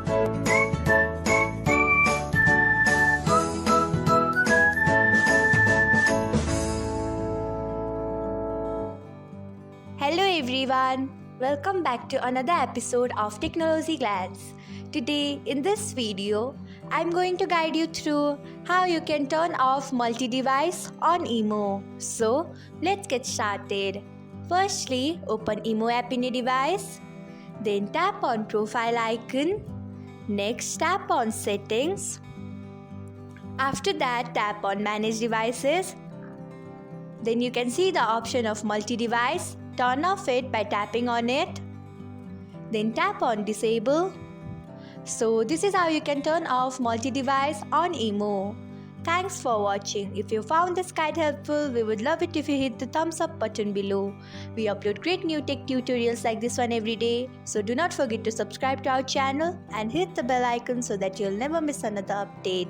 Hello everyone, welcome back to another episode of Technologyglance. Today in this video, I'm going to guide you through how you can turn off multi-device on Emo. So let's get started. Firstly, open Emo app in your device. Then tap on profile icon. Next tap on settings. After that tap on manage devices. Then you can see the option of multi-device. Turn off it by tapping on it. Then tap on disable. So this is how you can turn off multi-device on Emo. Thanks for watching. If you found this guide helpful, we would love it if you hit the thumbs up button below. We upload great new tech tutorials like this one every day. So do not forget to subscribe to our channel and hit the bell icon so that you'll never miss another update.